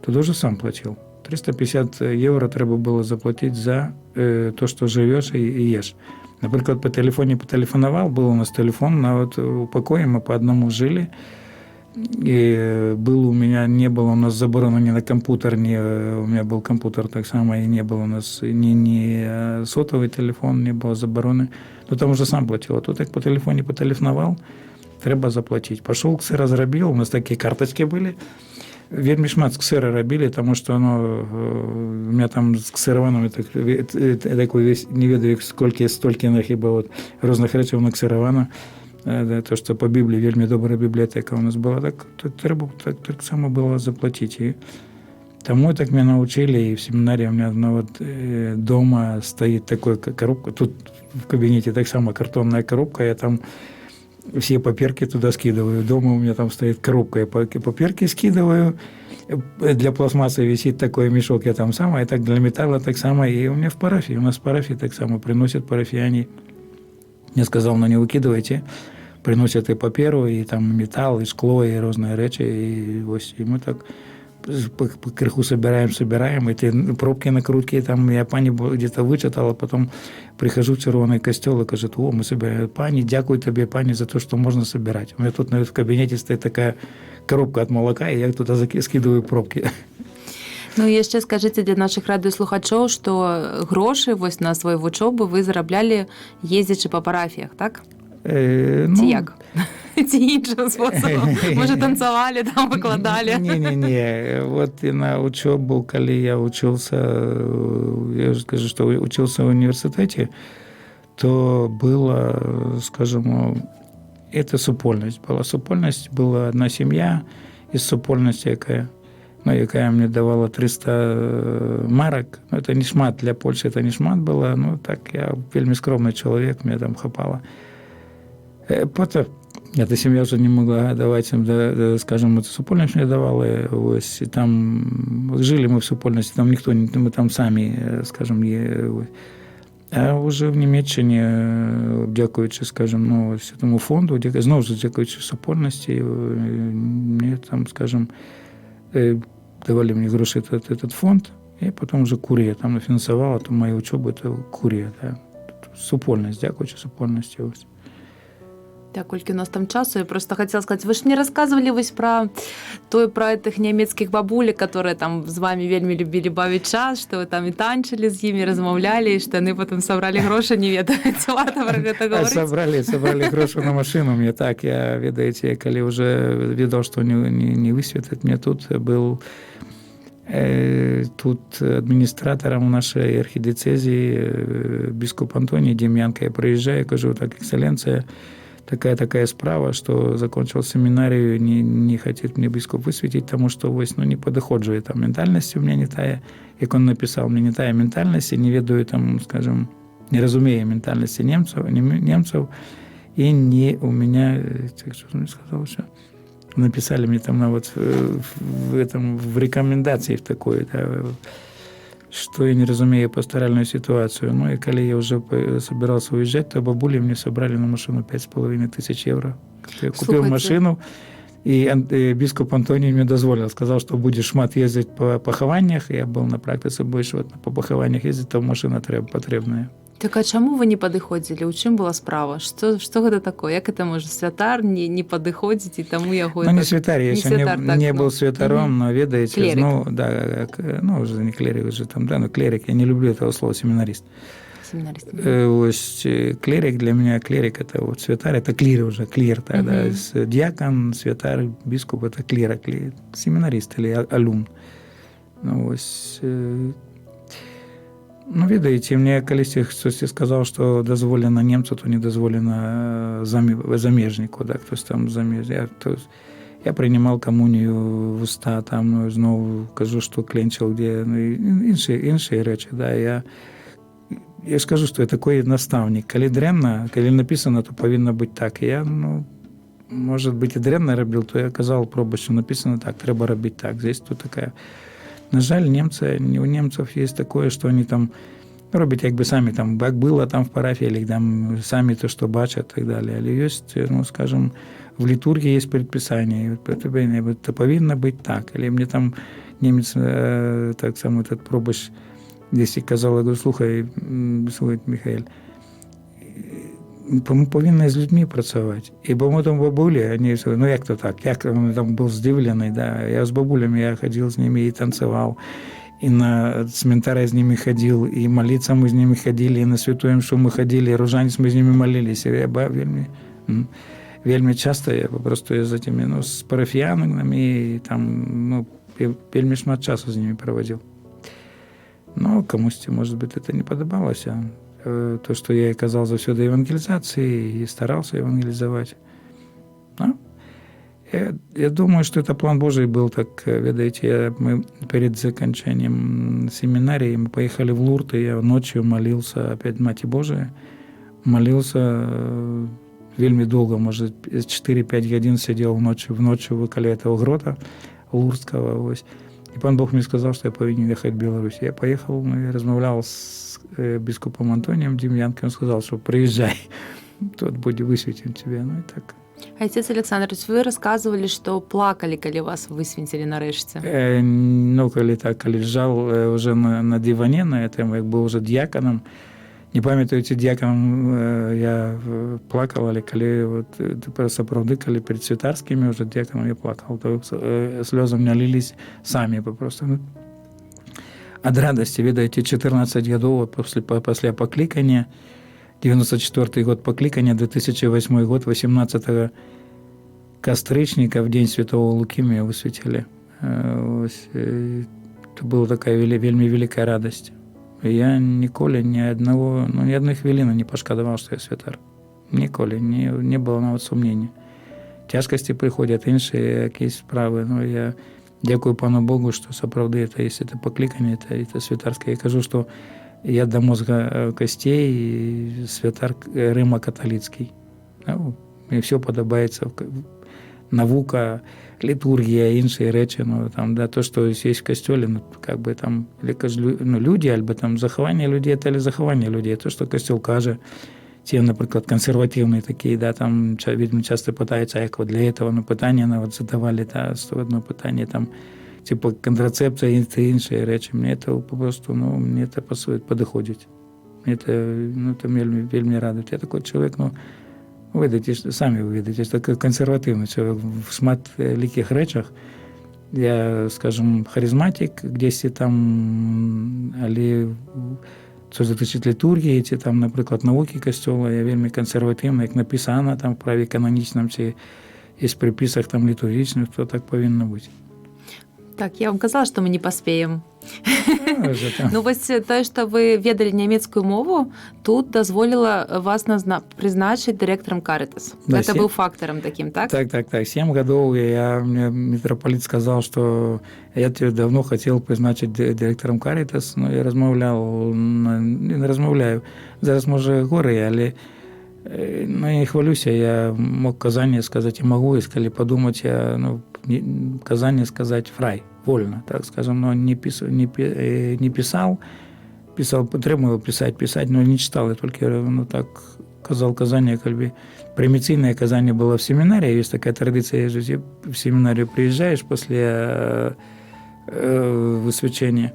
то тоже сам платил. 350 евро трэба было заплатить за то, что живешь и ешь. Например, по телефоне потелефоновал, был у нас телефон, вот у покое мы по одному жили, и был у меня, не было у нас заборона ни на компьютер, ни у меня был компьютер так само, и не было у нас ни сотовый телефон, не было забороны. Но там уже сам платил. А тут як по телефоне потелефоновал, треба заплатить. Пошел ксера зрабіў, у нас такие карточки были. Вельмі шмат ксера рабілі, тому що у меня там з ксерованами такой весь, не ведаю, столькі хіба вот розных рэчаў наксеравана. То, что по Библии вельмі добрая библиотека у нас была, так треба так само было заплатить. И тому так меня научили, и в семинаре у меня вот дома стоит такая коробка, тут в кабинете так само картонная коробка, я там все паперки туда скидываю. Дома у меня там стоит коробка, я паперки скидываю, для пластмассы висит такой мешок, я там сама, и так для металла так само, и у меня в парафии, у нас в парафии так само приносят парафиане. Я сказал, ну не выкидывайте, приносят и паперу, и там металл, и шкло, и разные речи, и мы так по криху собираем, и эти пробки накрутки, там я пані где-то вычитала, потом прихожу в червоный костел и кажет, о, мы собираем, пані, дякую тебе, пані, за то, что можно собирать. У меня тут в кабинете стоит такая коробка от молока, и я туда скидываю пробки. Ну і яшчэ скажыце для нашых радыёслухачоў, што грошы вось на сваю вучобу вы зараблялі ездзячы па парафіях, так? Ці як? Ці іншым спосабам? Можа, танцавалі, там выкладалі? Не. Вот и на учебу, коли я учился, я уже скажу, что учился в университете, то было, скажем, это супольность была. Супольность была одна семья из супольности, яка мне давала 300 марок. Ну, это не шмат, для Польши это не шмат было, ну, так я вельмі скромный человек, мне там хапало. Потом эта семья уже не могла давать им, скажем, эту супольность мне давала, ось, и там жили мы в супольности, там никто, мы там сами, скажем, а уже в Німеччині, дякуючи, скажем, ну, ось этому фонду, знову ж дякуючи супольності, мне там, скажем, давали мне гроши этот фонд, и потом уже курия там нафинансовала, то мою учебу, это курия, да. Супольность, дякуючи супольності, ось. Так, колькі у нас там часу, я просто хотела сказать, вы ж мне рассказывали вось про этих нямецкіх бабулек, которые там з вами вельмі любили бавіць час, что вы там и танчили з імі, размаўлялі, и что они потом собрали гроши, не ведаюць, варта про гэта говорить. Собрали гроши на машину мне, так, я, ведаеце, калі уже видал, что не высветлит, мне тут был администратором нашей архидиецезии бископ Антоний Демьянко. Я приезжаю, кажу, так, экселленция, такая справа, что закончил семинарию, не хочет мне бископ высветить, потому что вось, не подоходжує там ментальность у меня не тая, як он написал, мне не тая ментальность, не ведаю там, скажем, не разумею ментальности немцев, и не у меня, так что он сказал, что написали мне там в рекомендации в такой, да, что я не разумею пасторальную ситуацию. Ну, и когда я уже собирался уезжать, то бабули мне собрали на машину 5500 евро. Я купил машину, и бископ Антоний мне дозволил. Сказал, что будешь шмат ездить по похованиях. Я был на практике больше по похованиях ездить, то машина потребная. Так а чаму вы не падыходзілі? У чым была справа? Што гэта такое? Як это можа святар не падыходзіць і таму яго Ну, не святар, я не еще святар, не, так, не ну. был святаром, но, видаете, Клерик. ну, да, ну, уже не клерик, уже там, да, но клерик, я не люблю этого слова, семинарист. Семинарист. Ось клерик для меня, клерик, это вот святар, это клир уже, клир, да, диакон, святар, бискуп, это клира, семинарист или алюм. Ну, ось, ну, видаете, мне колись хтось сказал, что дозволено немцу, то не дозволено замежнику, да, хтось там замежник. Я принимал коммунию в уста, там, ну, знову кажу, что клянчил, где, ну, інші речі, да, я ж кажу, що я такий наставник. Коли древно, коли написано, то повинно бути так. І я, ну, може бути, і древно робив, то я казав, пробуй, що написано так, треба робити так. Здесь тут така. На жаль, у немців є таке, що вони там роблять, якби самі там, як було там в парафії, або там самі то, що бачать, і так далі. Але є, ну, скажімо, в літургії є предписання, і це повинно бути так. Або мені там німець, так само, этот пробуш, десь казав, я говорю, слухай, Михайло, ми повинні з людьми працювати. І бо ми там бабулі, вони, ну як то так, як він там був здивлений, да. Я з бабулями, я ходив з ними і танцював, і на цментарі з ними ходив, і молитися ми з ними ходили, і на святую мшу ми ходили, і ружанець ми з ними молилися. Я вельми часто, я просто з цими, ну, з парафіянами, і там, ну, вельми шмат часу з ними проводив. Ну, комусь, может быть, это не подобалось. То, что я казал завсёды евангелизации и старался евангелизовать. Я думаю, что это план Божий был, так, видите, мы перед заканчением семинарии мы поехали в Лурд, и я ночью молился, опять Маті Божией, молился вельми долго, может, 4-5 годин сидел ночью около этого грота Лурдского, ось. І пан Бог мені сказав, що я повинен їхати в Білорусь. Я поїхав, я розмовляв з біскупом Антонієм Дем'янком, він сказав, що приїжджай, тут буде висвітимо тебе. Ну і так. Отец Александр, вы рассказывали, что плакали, когда вас высвинтили нарешті. Ну, коли лежав вже на дивані, на этом, як був вже діаконом, не пам'ятаю, чи діаконом я плакав, але коли вот, справді, коли перед святарськими вже діаконом я плакав, то сльози мене лились самі просто. От радости, видите, 14 годов после покликания, 94-й год покликания, 2008 год, 18 костричника, в день Святого Луки меня высветили. Это была такая вельми великая радость. Я ніколи ні одної хвилини не пошкодував, що я святар. Ніколи, не було навіть сумніння. Тяжкості приходять, інші якісь справи. Ну, я дякую пану Богу, що справді це є це покликання, це святарське. Я кажу, що я до мозга костей святар Римо-католицький. Ну, мені все подобається. Наука, літургія, інші речі, ну, там, да, то, що є в костюлі, ну, как бы там, ну, люди, або там заховання людей, це заховання людей, то, що костюл каже, ті, наприклад, консервативні такі, да, там, відьми часто питаються, як от для цього, ну, питання, ну, от задавали, да, одне питання, там, типу, контрацепція і інші речі, мені це просто, ну, мені це підходить. Мені це, ну, це вельми радує. Я такий чоловік, ну, видите, самі видите, такий консервативний чоловік в шматликих речах. Я, скажем, харизматик, десь там, але що дотичить літургії, ці там, наприклад, науки костюла, я вельми консервативний, як написано там в праві канонічному, чи є в приписах там літургічних, то так повинно бути. Так, я вам казала, што мы не паспеем. Ну, вось тое, што вы ведалі нямецкую мову, тут дазволіла вас прызначыць дырэктарам Карытас. Да, это быў фактарам такім, так? Так. 7 годов мне митрополит сказал, что я тебе давно хотел призначить директором Каритас, но я не розмовляю. Зараз, може, горе, але ну, я не хвалюся, я мог Казани сказать и могу, если подумать, я, ну, Казани сказать фрай, вольно, так скажем, но не писал, потребовал писать, но не читал, я только, ну, так казал Казани, как бы, примиционное Казани было в семинарии, есть такая традиция, что в семинарию приезжаешь после высвечения,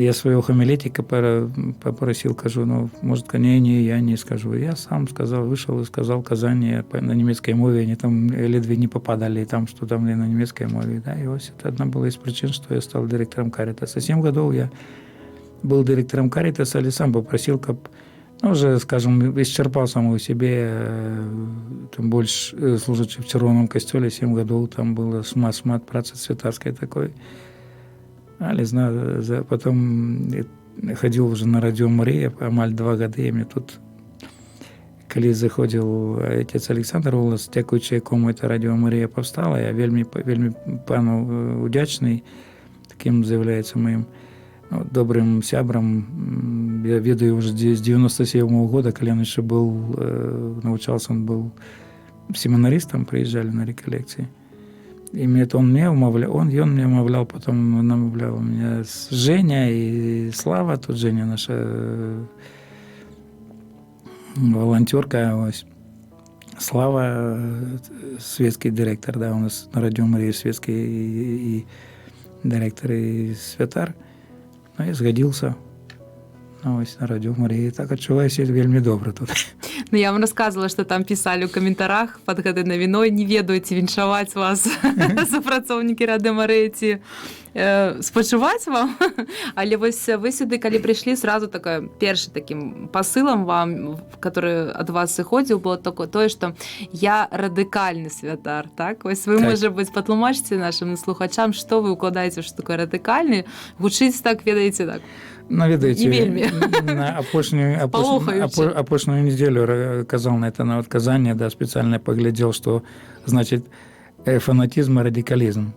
Я своего хомилетика попросил, кажу, ну, может, не, я не скажу. Я сам сказал, вышел и сказал Казани на немецкой мове, они там ледве не попадали, там, что там на немецкой мове. Да, и вот это одна была из причин, что я стал директором Каритаса. 7 годов я был директором Каритаса, или сам попросил, как, ну, уже, скажем, исчерпал самого себе, там, больше служачи в Червоном костеле, 7 годов там было шмат працы святарской такой. Але знаю, потом ходил уже на радио Мария, амаль 2 года, и мне тут, коли заходил отец Александр Волос, дякуючи якому это радио Мария повстала, я вельми пану удячний, таким заявляется моим добрым сябрам. Я ведаю уже с 97 года, коли он еще был, научался, он был семинаристом, приезжали на реколлекции. И это он меня умовлял, он меня умовлял, потом намовлял меня Женя и Слава, тут Женя наша волонтерка, ось. Слава, светский директор, да, у нас на радио Мария светский и директор и святар. Ну, я згодился. Ну, ось на радио Мария. Так адчуваю себя вельми добра тут. Ну, я вам рассказывала, что там писали ў каментарах пад гэтай навіной, не ведаюць віншаваць вас супрацоўнікі Рады Марыі ці спачуваць вам. Але вось вы сюды, калі прыйшлі, сразу першым таким посылам вам, который ад вас сыходзіў, было тое, што я радыкальны святар, так? Вось вы, можа быць, патлумачце нашим слухачам, што вы укладаеце, што такое радыкальны, гучыць так, ведаеце, так? Ну, ведаеце, не вельмі. На апошнюю неделю казал на это на отказание, да, специально поглядел, что значит фанатизм и радикализм.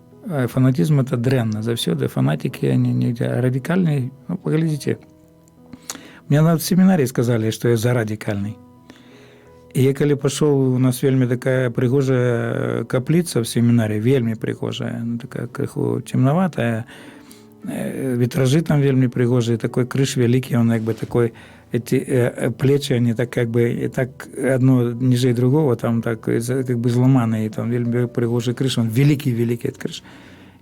Фанатизм – это дрянно, завсёды фанатики, они не радикальные. Ну, поглядите. Мне на семинарии сказали, что я за радикальный. И я, коли пошел, у нас вельми такая пригожая каплица в семинарии, вельми пригожая, ну, такая крыху темноватая, витражи там вельми пригожие, такой крыш великий, он как бы такой, эти плечи, они так как бы, так одно ниже другого, там так как бы зломанные, там вельми пригожий крыш, он великий этот крыш.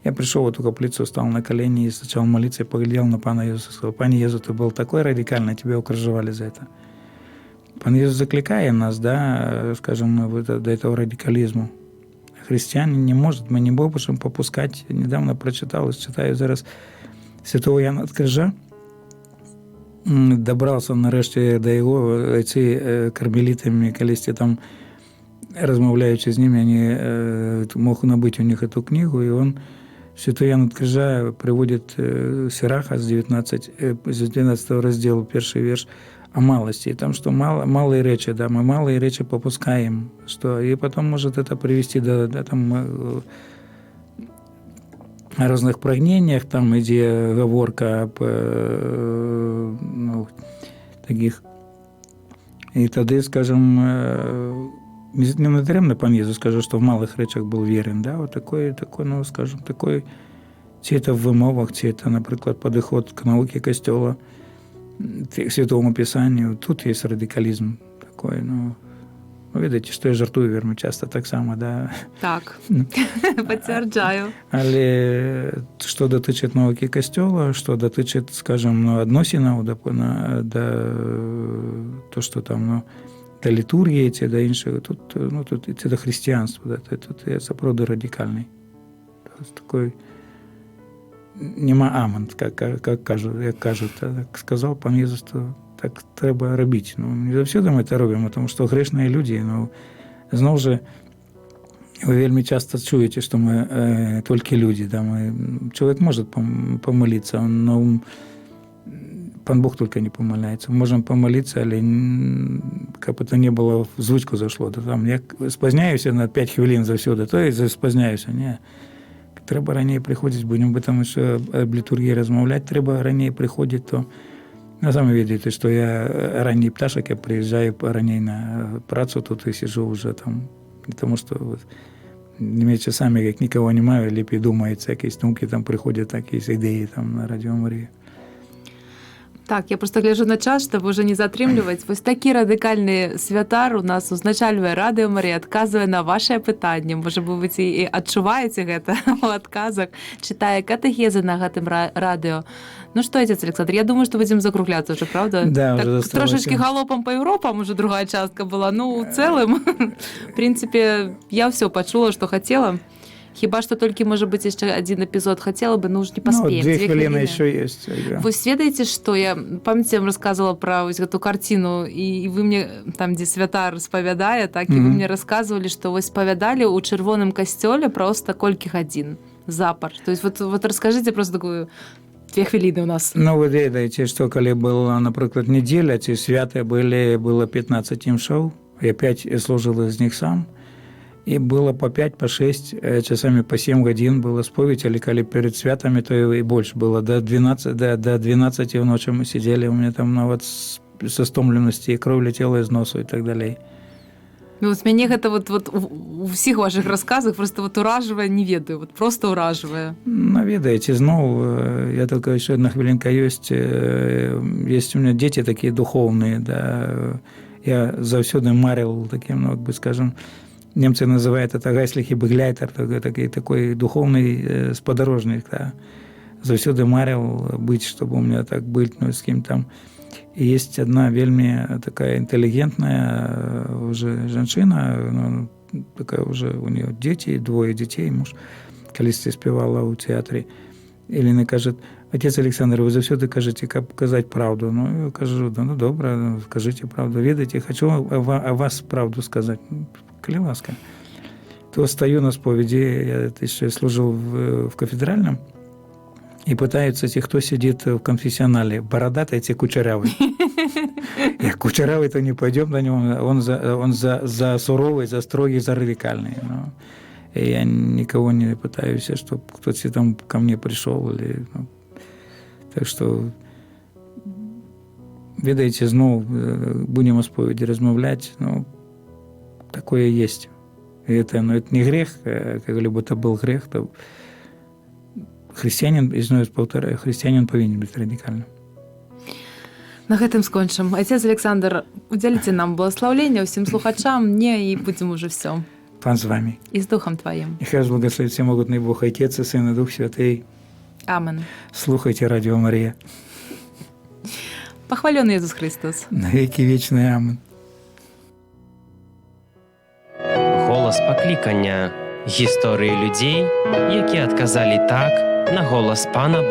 Я пришел в эту каплицу, стал на колени и сначала молиться, и поглядел на пана Иисуса, сказал: «Пане Иисус, ты был такой радикальный, тебя укрыжевали за это». Пан Иисус закликает нас, да, скажем, до этого радикализму. Христиане не может, мы не можем попускать. Недавно прочитал, читаю зараз святого Яна от Крижа. Добрався нарешті до його, ці кармелітами, колись там, розмовляючи з ними, вони мог набыть у них эту книгу, и он, святой Ян от Крижа, приводит Сираха с 19 раздела, первый верш, о малости. И там, что малые речи, да, мы малые речи попускаем, что, и потом может это привести до там, о разных прагнениях, там, где говорка об ну, таких. И тогда, скажем, не надаремно пан Єзус скажу, что в малых речах был верен, да, вот такой, ну, скажем, такой, чи это в вимовах, чи это, например, подход к науке Костела, к Святому Писанию. Тут есть радикализм такой, ну, видите, що я жартую вельми часто так само, да. Так, підтверджаю. Але що дотичить науки Костела, що дотичить, скажем, ну, відносин до то, що там, ну, до літургії, ці, до іншого, тут, ну, тут це до християнства, да, тут я справді радикальний. Тобто такий нема амент, як кажуть, так сказав пан Єзус, то так треба робити. Ну, не завжди ми це робимо, тому що грішні люди, ну, знову ж, ви вельми часто чуєте, що ми тільки люди, да, чоловік може помолитися, но пан Бог только не помоляется. Мы можем помолиться, але как бы то не было, в звучку зашло. Да, там, я спозняюся на 5 хвилин завсюди, то і спозняюся. Ні. Треба раніше приходити, будемо там ще об літургії розмовляти, треба раніше приходити, то ви самі видите, що я ранній пташок, я приїжджаю раніше на працю, тут і сижу вже там, тому що вот, не часами, як нікого немає, ліпі думається, якісь думки там приходять, якісь ідеї там на Радіо Марія. Так, я просто гляжу на час, щоб уже не затрымліваць. Вось такі радыкальны святар у нас узначальвае радыё Марыя, адказвае на вашае пытанне. Можа быць, і адчуваеце гэта у адказах, чытае катэхезы на гэтым радыё. Ну што, отец Александр, я думаю, што будзем закругляцца уже, правда? Да, так, уже засталося. Трошечки галопам па Еўропам уже другая частка была. Ну, у цэлым, в прынцыпе, я ўсё пачула, што хацела. Хіба што толькі, можа быць, яшчэ адзін эпізод хацела бы, ну, ж не паспеем. 2 хвіліны еще есть. Вось ведаеце, што я, памяце, вам расказвала пра вось гэту карціну, і вы мне, там, дзе святар спавядае, так, і вы мне расказвалі, што вось спавядалі ў чырвоным касцёле проста колькі гадзін запар. То есть вот раскажыце просто такую 2 хвіліны у нас. Ну, вы ведаеце, што калі была, напрыклад, недзеля, ці святыя было 15 імшоў, я 5 служил з них сам, і было по 5, по 6, часамі по 7 гадзін была споведь, але калі перед святамі, то і больш было. До 12 в ночі мы сидели, у меня там нават со стомленасці, кроў летела из носу і так далей. Ну, вот мяне гэта вот у всіх ваших расказах просто вот уражвае, не ведаю, вот просто уражвае. Ну, ведаеце, зноў, я только еще одна хвилинка есть у меня дети такие духовные, да, я заўсёды марил таким, ну, как бы скажем, немцы называют это гайслих и бегляйтер, такой духовный сподорожник, да. Заўсёды марил быть, чтобы у меня так быть, ну, с кем там. И есть одна вельми такая интеллигентная уже женщина, ну, такая уже у нее дети, 2 детей, муж, колись спевала у театре. Елена кажет: отец Александр, вы заўсёды кажете, как казать правду. Ну, я кажу, да, ну, добре, скажите правду. Ведаете, хочу о вас правду сказать. Коли ласка. То стою на споведи, я еще служил в кафедральном, и пытаются те, кто сидит в конфессионале, бородатый, те кучерявый. Я кучерявый, то не пойдем на него, он за суровый, за строгий, за радикальный. Но я никого не пытаюсь, чтобы кто-то там ко мне пришел. Или, ну, так что, ведаете, знову будем о споведи размовлять, ну, такое есть. И это, ну, это не грех, как либо это был грех, то христианин, изною повторяю, христианин повинен быть радикальным. На гэтым скончым. Отец Александр, удзяліце нам благословлення усім слухачам, мне, і будзем уже все. Пан з вами. І з Духом Твоим. Нехай вас благословит всемогутный Бог, Отец и Сын и Дух Святый. Амен. Слухайте Радио Мария. Похваленный Иисус Христос. Навеки вечный. Амен. Голос покликання. Історії людей, які адказалі так на голос Пана Бога.